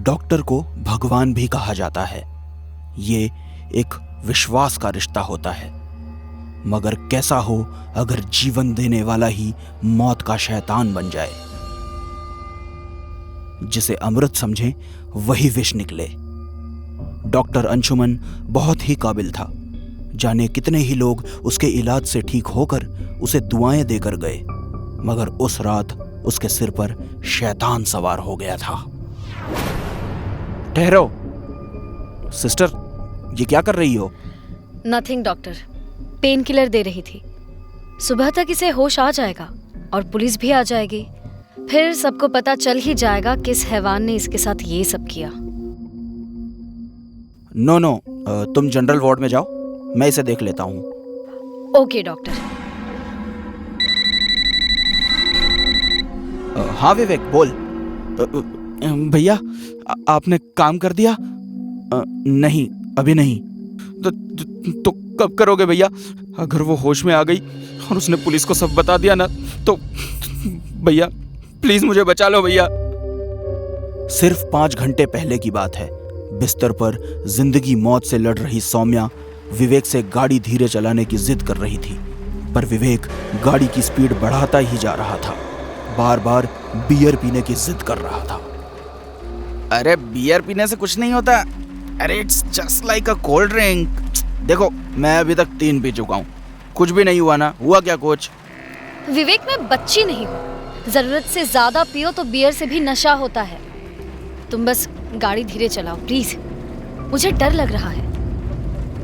Doctor को भगवान भी कहा जाता है। ये एक विश्वास का रिश्ता होता है, मगर कैसा हो अगर जीवन देने वाला ही मौत का शैतान बन जाए। जिसे अमृत समझे वही विष निकले। डॉक्टर अंशुमन बहुत ही काबिल था। जाने कितने ही लोग उसके इलाज से ठीक होकर उसे दुआएं देकर गए, मगर उस रात उसके सिर पर शैतान सवार हो गया था। ठहरो सिस्टर, ये क्या कर रही हो? नथिंग डॉक्टर, पेन किलर दे रही थी। सुबह तक इसे होश आ जाएगा और पुलिस भी आ जाएगी। फिर सबको पता चल ही जाएगा किस हैवान ने इसके साथ ये सब किया। नो, तुम जनरल वार्ड में जाओ, मैं इसे देख लेता हूँ। Okay doctor. हाँ विवेक, बोल। भैया, आपने काम कर दिया? नहीं, अभी नहीं। तो कब करोगे भैया? अगर वो होश में आ गई और उसने पुलिस को सब बता दिया ना, तो भैया प्लीज मुझे बचा लो भैया। सिर्फ 5 घंटे पहले की बात है। बिस्तर पर जिंदगी मौत से लड़ रही सौम्या विवेक से गाड़ी धीरे चलाने की जिद कर रही थी, पर विवेक गाड़ी की स्पीड बढ़ाता ही जा रहा था। बार बार बियर पीने की जिद कर रहा था। अरे बियर पीने से कुछ नहीं होता। अरे it's just like a cold drink. देखो, मैं अभी तक 3 पी चुका हूँ, कुछ भी नहीं हुआ ना। हुआ क्या कुछ? विवेक, मैं बच्ची नहीं हूँ। जरूरत से ज्यादा पियो तो बियर से भी नशा होता है। तुम बस गाड़ी धीरे चलाओ प्लीज, मुझे डर लग रहा है।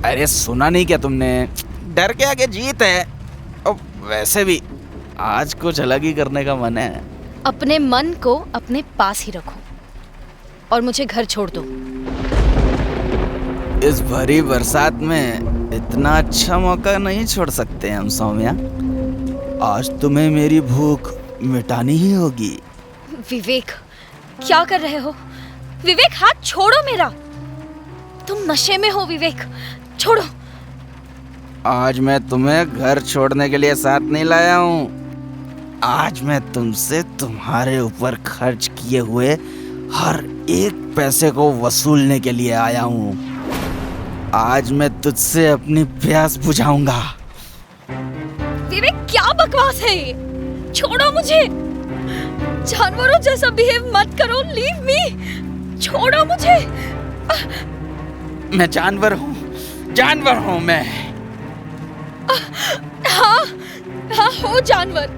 अरे सुना नहीं क्या तुमने? डर के आगे जीत है। और वैसे भी आज कुछ अलग ही करने का मन है। अपने मन को अपने पास ही रखो और मुझे घर छोड़ दो। इस भरी बरसात में इतना अच्छा मौका नहीं छोड़ सकते हम सौम्या। आज तुम्हें मेरी भूख मिटानी ही होगी। विवेक, क्या कर रहे हो? विवेक, हाथ छोड़ो मेरा। तुम नशे में हो विवेक, छोड़ो। आज मैं तुम्हें घर छोड़ने के लिए साथ नहीं लाया हूँ। आज मैं तुमसे तुम्हारे ऊपर खर्च किए हुए हर एक पैसे को वसूलने के लिए आया हूँ। आज मैं तुझसे अपनी प्यास बुझाऊंगा। विवेक, क्या बकवास है ये? छोड़ो मुझे। जानवरों जैसा बिहेव मत करो। Leave me. छोड़ो मुझे। मैं जानवर हूँ मैं। हाँ हो जानवर।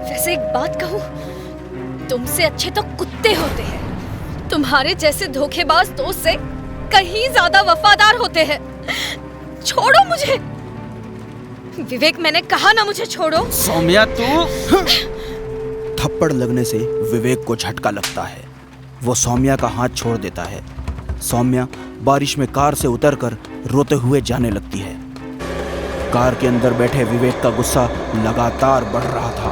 वैसे एक बात कहूँ, तुमसे अच्छे तो कुत्ते होते हैं। तुम्हारे जैसे धोखेबाज दोस्त से कहीं ज्यादा वफादार होते हैं। छोड़ो मुझे। विवेक, मैंने कहा ना मुझे छोड़ो। सौम्या, तू। थप्पड़ लगने से विवेक को झटका लगता है। वो सौम्या का हाथ छोड़ देता है। सौम्या बारिश में कार से उतरकर रोते हुए जाने लगती है। कार के अंदर बैठे विवेक का गुस्सा लगातार बढ़ रहा था।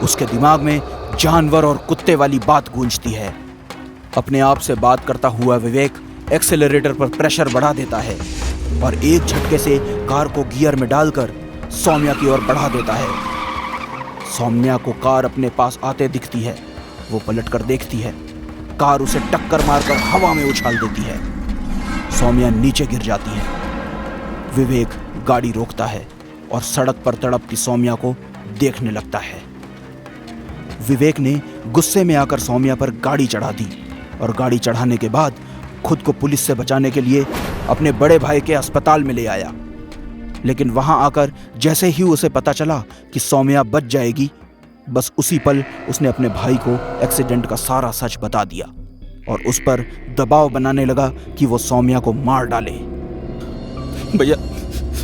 उसके दिमाग में जानवर और कुत्ते वाली बात गूंजती है। अपने आप से बात करता हुआ विवेक एक्सेलरेटर पर प्रेशर बढ़ा देता है और एक झटके से कार को गियर में डालकर सौम्या की ओर बढ़ा देता है। सौम्या को कार अपने पास आते दिखती है। वो पलटकर देखती है। कार उसे टक्कर मारकर हवा में उछाल देती है। सौम्या नीचे गिर जाती है। विवेक गाड़ी रोकता है और सड़क पर तड़पती सौम्या को देखने लगता है। विवेक ने गुस्से में आकर सौम्या पर गाड़ी चढ़ा दी और गाड़ी चढ़ाने के बाद खुद को पुलिस से बचाने के लिए अपने बड़े भाई के अस्पताल में ले आया। लेकिन वहां आकर जैसे ही उसे पता चला कि सौम्या बच जाएगी, बस उसी पल उसने अपने भाई को एक्सीडेंट का सारा सच बता दिया और उस पर दबाव बनाने लगा कि वो सौम्या को मार डाले।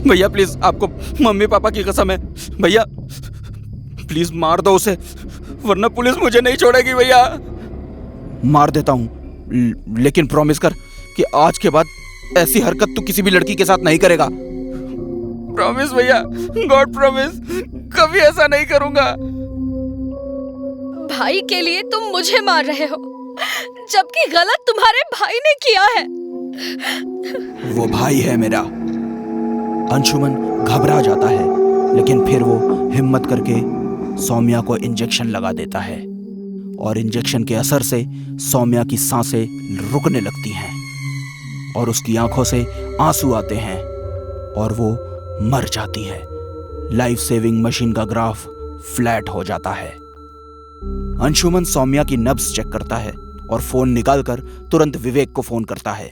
भैया प्लीज, आपको मम्मी पापा की कसम है भैया, प्लीज मार दो उसे, वरना पुलिस मुझे नहीं छोड़ेगी भैया। मार देता हूँ, लेकिन प्रॉमिस कर कि आज के बाद ऐसी हरकत तू किसी भी लड़की के साथ नहीं करेगा। प्रॉमिस भैया, गॉड प्रॉमिस, कभी ऐसा नहीं करूंगा। भाई के लिए तुम मुझे मार रहे हो, जबकि गलत तुम्हारे भाई ने किया है। वो भाई है मेरा। अंशुमन घबरा जाता है, लेकिन फिर वो हिम्मत करके सौम्या को इंजेक्शन लगा देता है। और इंजेक्शन के असर से सौम्या की सांसें रुकने लगती हैं और उसकी आंखों से आंसू आते हैं और वो मर जाती है। लाइफ सेविंग मशीन का ग्राफ फ्लैट हो जाता है। अंशुमन सौम्या की नब्ज चेक करता है और फोन निकालकर तुरंत विवेक को फोन करता है।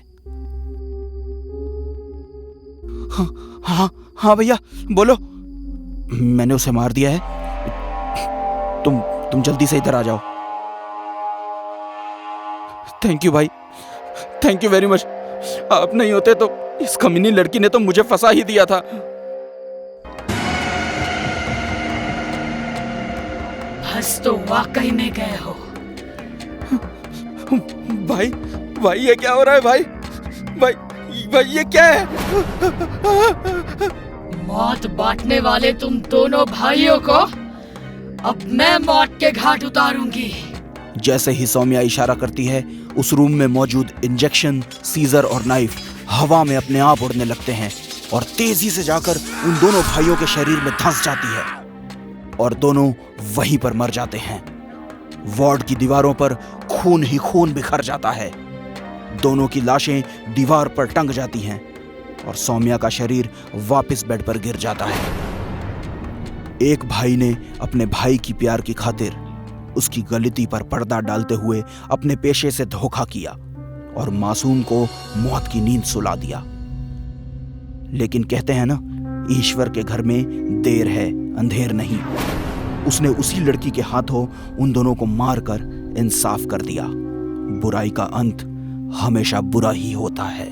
हाँ भैया बोलो। मैंने उसे मार दिया है। तुम जल्दी से इधर आ जाओ। थैंक यू भाई, थैंक यू वेरी मच। आप नहीं होते तो इस कमीनी लड़की ने तो मुझे फंसा ही दिया था। बस तो वाकई में गए हो। भाई ये क्या हो रहा है भाई ये क्या है? मौत बांटने वाले तुम दोनों भाइयों को अब मैं मौत के घाट उतारूंगी। जैसे ही सौम्या इशारा करती है, उस रूम में मौजूद इंजेक्शन, सीजर और नाइफ हवा में अपने आप उड़ने लगते हैं और तेजी से जाकर उन दोनों भाइयों के शरीर में धंस जाती है और दोनों वहीं पर मर जाते हैं। वार्ड की दीवारों पर खून ही खून बिखर जाता है। दोनों की लाशें दीवार पर टंग जाती हैं और सौम्या का शरीर वापस बेड पर गिर जाता है। एक भाई ने अपने भाई की प्यार की खातिर उसकी गलती पर पर्दा डालते हुए अपने पेशे से धोखा किया और मासूम को मौत की नींद सुला दिया। लेकिन कहते हैं ना, ईश्वर के घर में देर है अंधेर नहीं। उसने उसी लड़की के हाथों उन दोनों को मारकर इंसाफ कर दिया। बुराई का अंत हमेशा बुरा ही होता है।